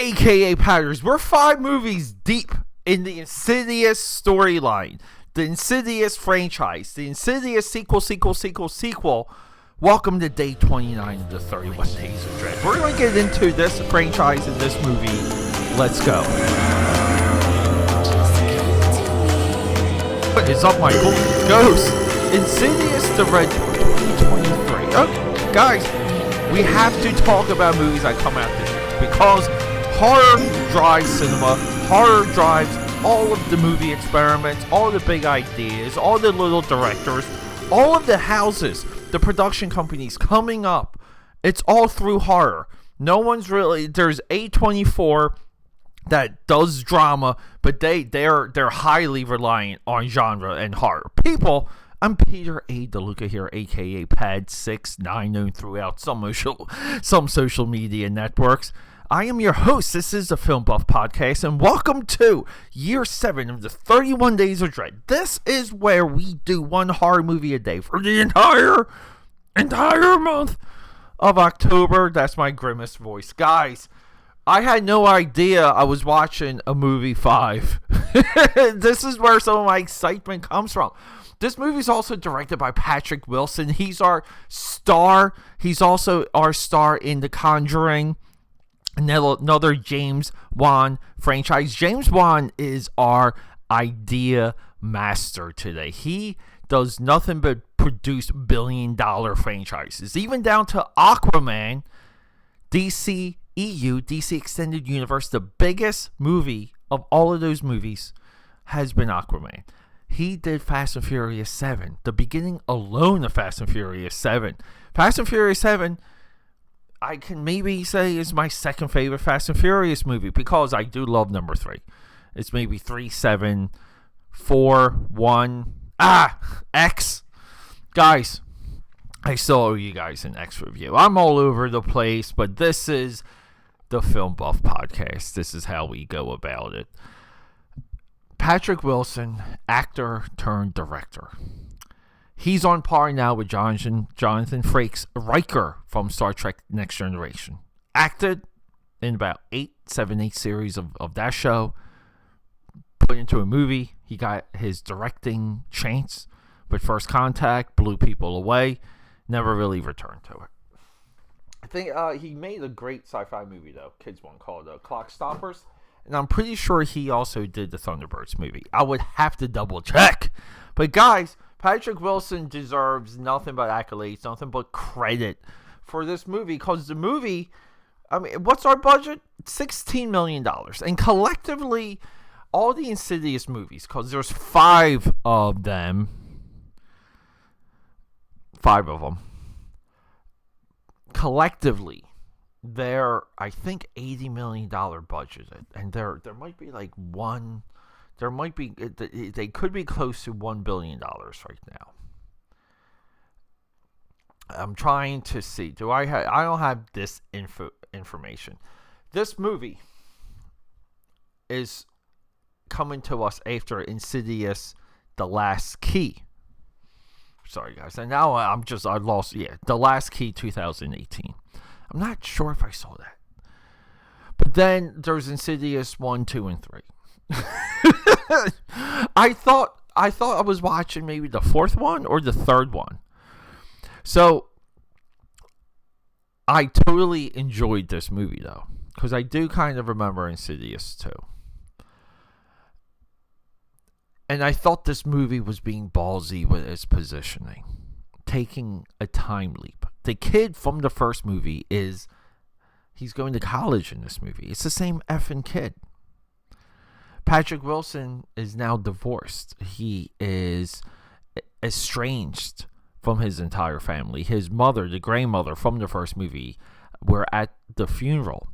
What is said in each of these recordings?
aka Patters. We're 5 movies deep in the Insidious storyline, the Insidious franchise, the Insidious sequel. Welcome to day 29 of the 31 Days of Dread. We're going to get into this franchise and this movie. Let's go. What is up, Michael? Ghost. Insidious The Red Door 2023. Okay, guys, we have to talk about movies that come out this year because horror drives cinema. Horror drives all of the movie experiments, all the big ideas, all the little directors, all of the houses, the production companies coming up. It's all through horror. No one's really, there's A24 that does drama, but they're highly reliant on genre and horror. People, I'm Peter A. DeLuca here, aka Pad69, known throughout some social media networks. I am your host. This is the Film Buff Podcast, and welcome to year 7 of the 31 Days of Dread. This is where we do one horror movie a day for the entire month of October. That's my grimmest voice. Guys, I had no idea I was watching a movie 5. This is where some of my excitement comes from. This movie is also directed by Patrick Wilson. He's our star. He's also our star in The Conjuring, another James Wan franchise. James Wan is our idea master today. He does nothing but produce billion-dollar franchises, even down to Aquaman, DC Extended Universe. The biggest movie of all of those movies has been Aquaman. He did Fast and Furious 7. The beginning alone of Fast and Furious 7. Fast and Furious 7, I can maybe say, is my second favorite Fast and Furious movie because I do love number 3. It's maybe 3, 7, 4, 1. X. Guys, I still owe you guys an X review. I'm all over the place, but this is the Film Buff Podcast. This is how we go about it. Patrick Wilson, actor turned director. He's on par now with Jonathan Frakes Riker from Star Trek Next Generation. Acted in about 8 series of that show. Put into a movie. He got his directing chance, but First Contact blew people away. Never really returned to it. I think he made a great sci-fi movie, though. Kids one called Clock Stoppers. And I'm pretty sure he also did the Thunderbirds movie. I would have to double check. But guys, Patrick Wilson deserves nothing but accolades, nothing but credit for this movie. Because the movie, I mean, what's our budget? $16 million. And collectively, all the Insidious movies, because there's 5 of them. 5 of them. Collectively, they're, I think, $80 million budgeted, and there might be like one. There might be, they could be close to $1 billion right now. I'm trying to see. I don't have this information. This movie is coming to us after Insidious: The Last Key. Sorry, guys. And now I lost. Yeah, The Last Key 2018. I'm not sure if I saw that. But then there's Insidious 1, 2, and 3. I thought I was watching maybe the 4th one or the 3rd one. So I totally enjoyed this movie, though, because I do kind of remember Insidious 2. And I thought this movie was being ballsy with its positioning, taking a time leap. The kid from the first movie he's going to college in this movie. It's the same effing kid. Patrick Wilson is now divorced. He is estranged from his entire family. His mother, the grandmother from the first movie, were at the funeral.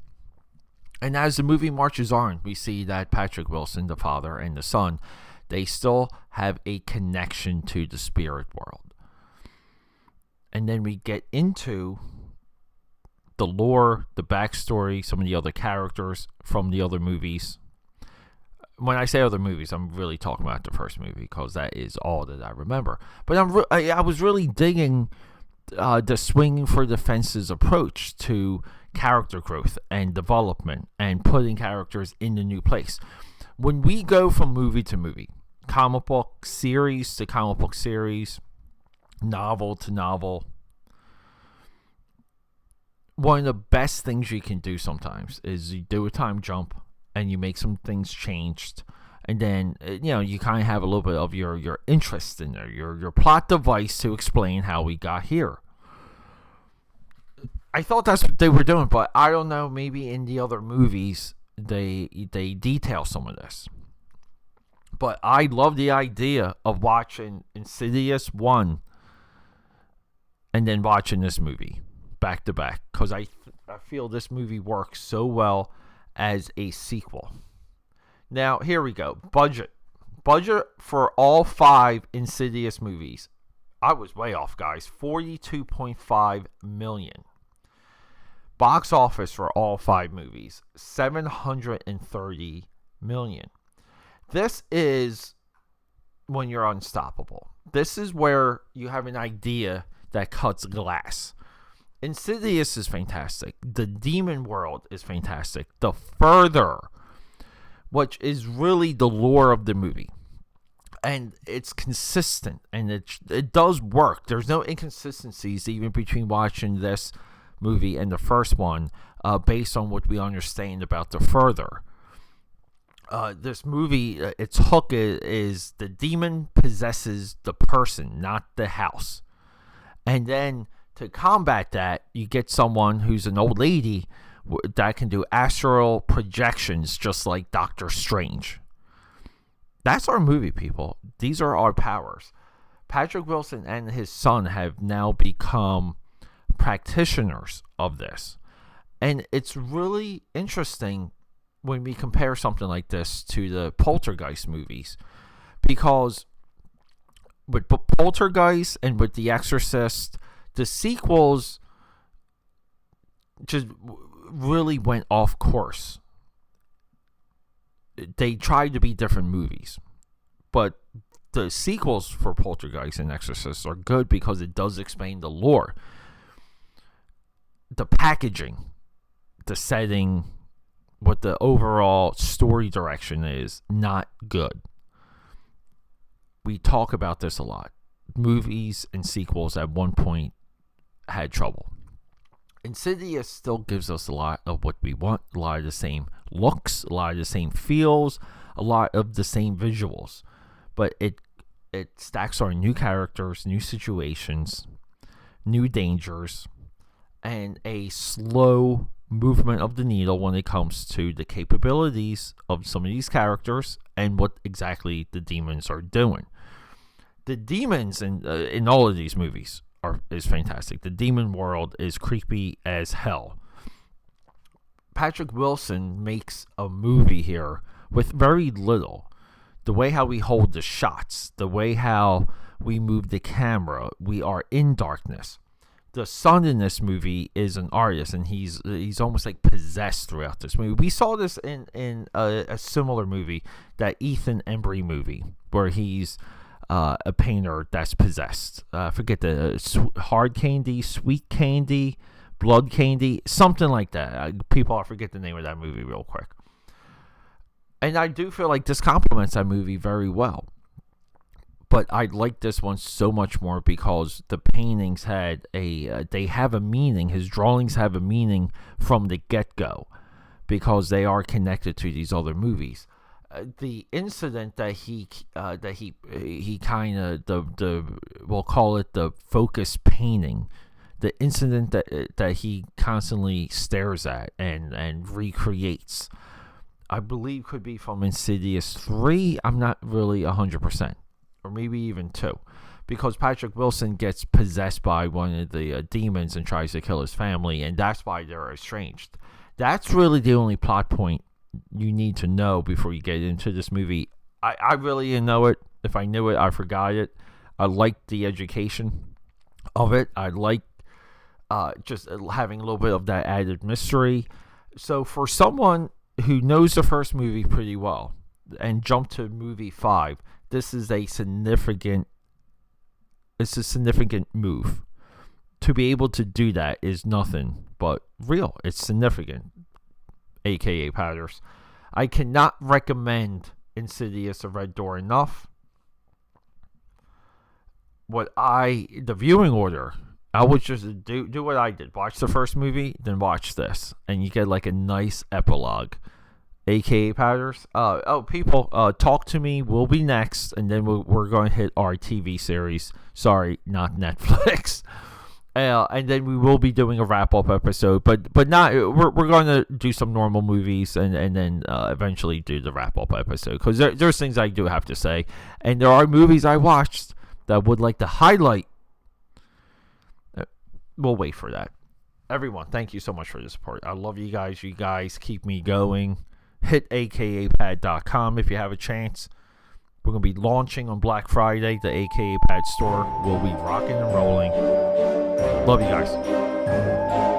And as the movie marches on, we see that Patrick Wilson, the father and the son, they still have a connection to the spirit world. And then we get into the lore, the backstory, some of the other characters from the other movies. When I say other movies, I'm really talking about the first movie because that is all that I remember. But I was really digging the swinging for the fences approach to character growth and development and putting characters in the new place. When we go from movie to movie, comic book series to comic book series, novel to novel, one of the best things you can do sometimes is you do a time jump and you make some things changed, and then you kind of have a little bit of your interest in there, your plot device to explain how we got here. I thought that's what they were doing, but I don't know, maybe in the other movies they detail some of this. But I love the idea of watching Insidious 1 and then watching this movie back to back, because I feel this movie works so well as a sequel. Now, here we go. Budget for all 5 Insidious movies. I was way off, guys. $42.5 million. Box office for all 5 movies, $730 million. This is when you're unstoppable. This is where you have an idea that cuts glass. Insidious is fantastic. The demon world is fantastic. The Further, which is really the lore of the movie. And it's consistent, and it does work. There's no inconsistencies even between watching this movie and the first one, based on what we understand about The Further. This movie, its hook is the demon possesses the person, not the house. And then to combat that, you get someone who's an old lady that can do astral projections just like Doctor Strange. That's our movie, people. These are our powers. Patrick Wilson and his son have now become practitioners of this. And it's really interesting when we compare something like this to the Poltergeist movies, because with Poltergeist and with The Exorcist, the sequels just really went off course. They tried to be different movies, but the sequels for Poltergeist and Exorcist are good because it does explain the lore. The packaging, the setting, what the overall story direction is not good. We talk about this a lot. Movies and sequels at one point had trouble. Insidious still gives us a lot of what we want, a lot of the same looks, a lot of the same feels, a lot of the same visuals, but it stacks our new characters, new situations, new dangers, and a slow movement of the needle when it comes to the capabilities of some of these characters and what exactly the demons are doing. The demons in all of these movies is fantastic. The demon world is creepy as hell. Patrick Wilson makes a movie here with very little. The way how we hold the shots, the way how we move the camera, we are in darkness. The son in this movie is an artist, and he's almost like possessed throughout this movie. We saw this in a similar movie, that Ethan Embry movie, where he's a painter that's possessed. Forget the hard candy, sweet candy, blood candy, something like that. I forget the name of that movie real quick. And I do feel like this complements that movie very well. But I like this one so much more because the paintings they have a meaning. His drawings have a meaning from the get-go because they are connected to these other movies. The incident that he kind of we'll call it the focus painting, the incident that he constantly stares at and recreates, I believe could be from Insidious 3. I'm not really 100%. Or maybe even 2, because Patrick Wilson gets possessed by one of the demons and tries to kill his family, and that's why they're estranged. That's really the only plot point you need to know before you get into this movie. I really didn't know it. If I knew it, I forgot it. I liked the education of it. I liked just having a little bit of that added mystery. So for someone who knows the first movie pretty well and jumped to movie 5, this is a significant move. to be able to do that is nothing but real. It's significant, aka Padders. I cannot recommend Insidious The Red Door enough. The viewing order, I would just do what I did. Watch the first movie, then watch this. And you get like a nice epilogue. AKA Padders. People, Talk to Me will be next. And then we're going to hit our TV series. Sorry, not Netflix. And then we will be doing a wrap-up episode. But not, we're going to do some normal movies and then eventually do the wrap-up episode. Because there's things I do have to say. And there are movies I watched that I would like to highlight. We'll wait for that. Everyone, thank you so much for the support. I love you guys. You guys keep me going. Hit AKAPAD.com if you have a chance. We're going to be launching on Black Friday. The AKAPAD store will be rocking and rolling. Love you guys.